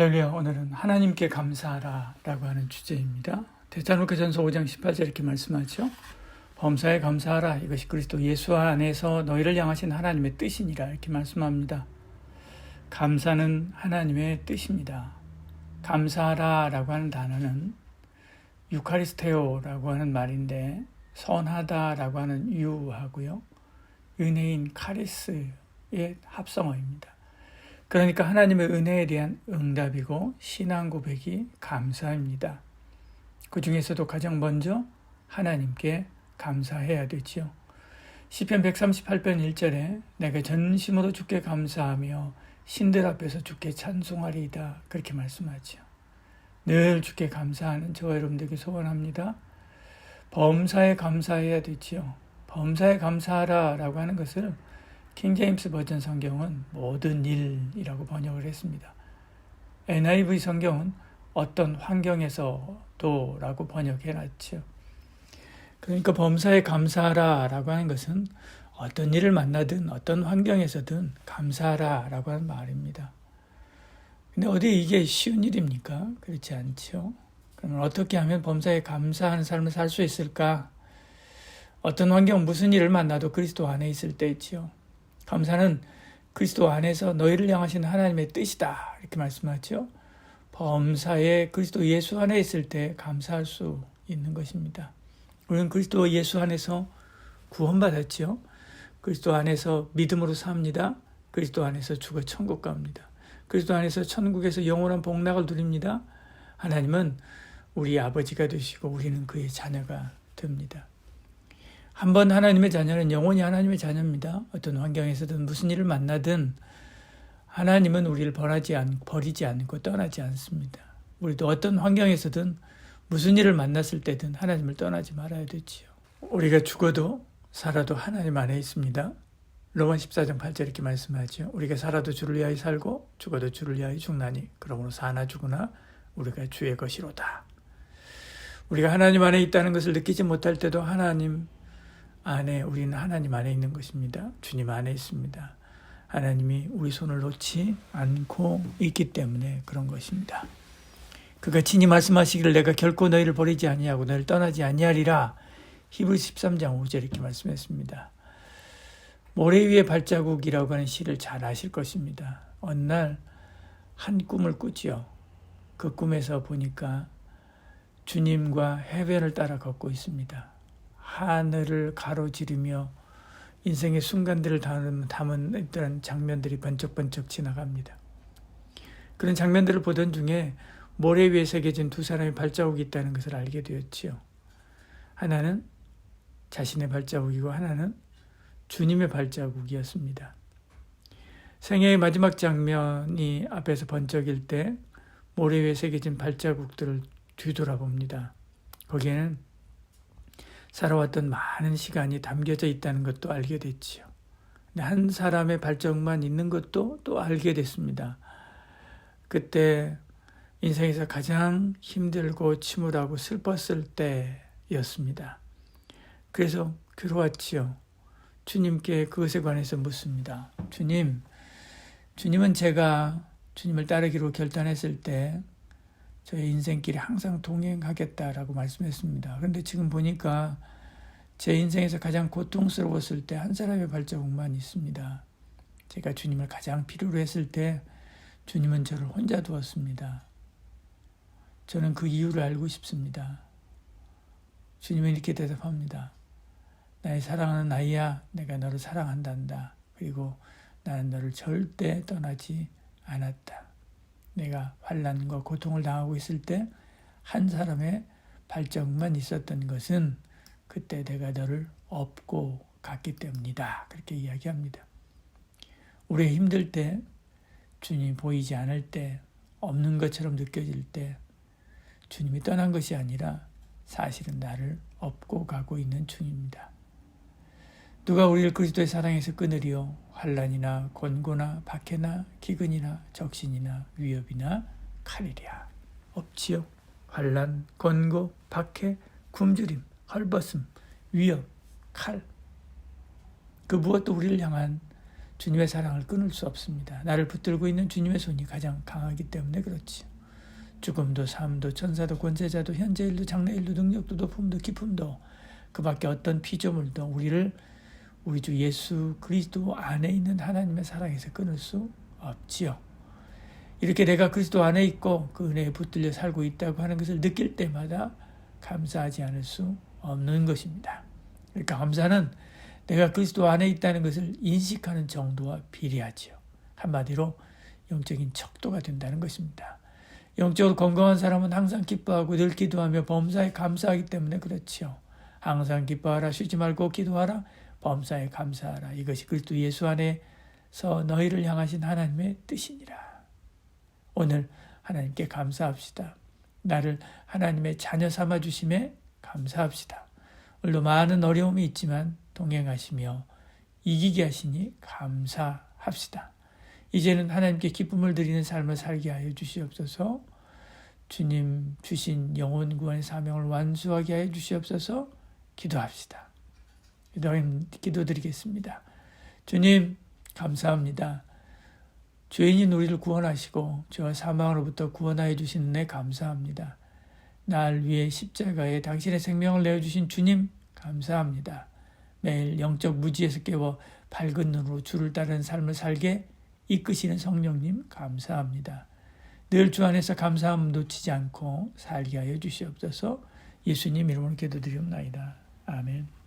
할렐루야. 오늘은 하나님께 감사하라 라고 하는 주제입니다. 데살로니가전서 5장 18절 이렇게 말씀하죠. 범사에 감사하라. 이것이 그리스도 예수 안에서 너희를 향하신 하나님의 뜻이니라 이렇게 말씀합니다. 감사는 하나님의 뜻입니다. 감사하라 라고 하는 단어는 유카리스테오라고 하는 말인데 선하다 라고 하는 유하고요. 은혜인 카리스의 합성어입니다. 그러니까 하나님의 은혜에 대한 응답이고 신앙 고백이 감사입니다. 그 중에서도 가장 먼저 하나님께 감사해야 되지요. 시편 138편 1절에 내가 전심으로 주께 감사하며 신들 앞에서 주께 찬송하리이다 그렇게 말씀하죠. 늘 주께 감사하는 저와 여러분들에게 소원합니다. 범사에 감사해야 되지요. 범사에 감사하라 라고 하는 것을 킹제임스 버전 성경은 모든 일이라고 번역을 했습니다. NIV 성경은 어떤 환경에서도 라고 번역해놨죠. 그러니까 범사에 감사하라 라고 하는 것은 어떤 일을 만나든 어떤 환경에서든 감사하라 라고 하는 말입니다. 근데 어디 이게 쉬운 일입니까? 그렇지 않죠. 그러면 어떻게 하면 범사에 감사하는 삶을 살 수 있을까? 어떤 환경 무슨 일을 만나도 그리스도 안에 있을 때 있지요. 감사는 그리스도 안에서 너희를 향하신 하나님의 뜻이다 이렇게 말씀하죠. 범사에 그리스도 예수 안에 있을 때 감사할 수 있는 것입니다. 우리는 그리스도 예수 안에서 구원받았죠. 그리스도 안에서 믿음으로 삽니다. 그리스도 안에서 죽어 천국 갑니다. 그리스도 안에서 천국에서 영원한 복락을 누립니다. 하나님은 우리 아버지가 되시고 우리는 그의 자녀가 됩니다. 한번 하나님의 자녀는 영원히 하나님의 자녀입니다. 어떤 환경에서든 무슨 일을 만나든 하나님은 우리를 버리지 않고 떠나지 않습니다. 우리도 어떤 환경에서든 무슨 일을 만났을 때든 하나님을 떠나지 말아야 되지요. 우리가 죽어도 살아도 하나님 안에 있습니다. 로마 14장 8절 이렇게 말씀하죠. 우리가 살아도 주를 위하여 살고 죽어도 주를 위하여 죽나니 그러므로 사나 죽으나 우리가 주의 것이로다. 우리가 하나님 안에 있다는 것을 느끼지 못할 때도 우리는 하나님 안에 있는 것입니다. 주님 안에 있습니다. 하나님이 우리 손을 놓지 않고 있기 때문에 그런 것입니다. 그가 친히 말씀하시기를 내가 결코 너희를 버리지 아니하고 너희를 떠나지 아니하리라. 히브리서 13장 5절 이렇게 말씀했습니다. 모래 위의 발자국이라고 하는 시를 잘 아실 것입니다. 어느 날 한 꿈을 꾸지요. 그 꿈에서 보니까 주님과 해변을 따라 걷고 있습니다. 하늘을 가로지르며 인생의 순간들을 담은 이런 장면들이 번쩍번쩍 지나갑니다. 그런 장면들을 보던 중에 모래 위에 새겨진 두 사람의 발자국이 있다는 것을 알게 되었지요. 하나는 자신의 발자국이고 하나는 주님의 발자국이었습니다. 생애의 마지막 장면이 앞에서 번쩍일 때 모래 위에 새겨진 발자국들을 뒤돌아봅니다. 거기에는 살아왔던 많은 시간이 담겨져 있다는 것도 알게 됐지요. 한 사람의 발자국만 있는 것도 또 알게 됐습니다. 그때 인생에서 가장 힘들고 침울하고 슬펐을 때였습니다. 그래서 괴로웠지요. 주님께 그것에 관해서 묻습니다. 주님은 제가 주님을 따르기로 결단했을 때 저의 인생길에 항상 동행하겠다라고 말씀했습니다. 그런데 지금 보니까 제 인생에서 가장 고통스러웠을 때 한 사람의 발자국만 있습니다. 제가 주님을 가장 필요로 했을 때 주님은 저를 혼자 두었습니다. 저는 그 이유를 알고 싶습니다. 주님은 이렇게 대답합니다. 나의 사랑하는 아이야, 내가 너를 사랑한단다. 그리고 나는 너를 절대 떠나지 않았다. 내가 환난과 고통을 당하고 있을 때 한 사람의 발자국만 있었던 것은 그때 내가 너를 업고 갔기 때문이다. 그렇게 이야기합니다. 우리가 힘들 때, 주님이 보이지 않을 때, 없는 것처럼 느껴질 때 주님이 떠난 것이 아니라 사실은 나를 업고 가고 있는 중입니다. 누가 우리를 그리스도의 사랑에서 끊으리요? 환난이나 권고나 박해나 기근이나 적신이나 위협이나 칼이랴. 없지요. 환난, 권고, 박해, 굶주림, 헐벗음, 위협, 칼. 그 무엇도 우리를 향한 주님의 사랑을 끊을 수 없습니다. 나를 붙들고 있는 주님의 손이 가장 강하기 때문에 그렇지요. 죽음도 삶도 천사도 권세자도 현재일도 장래일도 능력도 높음도 기쁨도 그 밖에 어떤 피조물도 우리를 우리 주 예수 그리스도 안에 있는 하나님의 사랑에서 끊을 수 없지요. 이렇게 내가 그리스도 안에 있고 그 은혜에 붙들려 살고 있다고 하는 것을 느낄 때마다 감사하지 않을 수 없는 것입니다. 그러니까 감사는 내가 그리스도 안에 있다는 것을 인식하는 정도와 비례하지요. 한마디로 영적인 척도가 된다는 것입니다. 영적으로 건강한 사람은 항상 기뻐하고 늘 기도하며 범사에 감사하기 때문에 그렇지요. 항상 기뻐하라, 쉬지 말고 기도하라, 범사에 감사하라. 이것이 그리스도 예수 안에서 너희를 향하신 하나님의 뜻이니라. 오늘 하나님께 감사합시다. 나를 하나님의 자녀 삼아 주심에 감사합시다. 물론 많은 어려움이 있지만 동행하시며 이기게 하시니 감사합시다. 이제는 하나님께 기쁨을 드리는 삶을 살게 하여 주시옵소서. 주님 주신 영혼 구원의 사명을 완수하게 하여 주시옵소서. 기도합시다. 기도드리겠습니다. 주님 감사합니다. 죄인인 우리를 구원하시고 죄와 사망으로부터 구원하여 주신 은혜 감사합니다. 날 위해 십자가에 당신의 생명을 내어주신 주님 감사합니다. 매일 영적 무지에서 깨워 밝은 눈으로 주를 따르는 삶을 살게 이끄시는 성령님 감사합니다. 늘 주 안에서 감사함 놓치지 않고 살게 하여 주시옵소서. 예수님 이름으로 기도드리옵나이다. 아멘.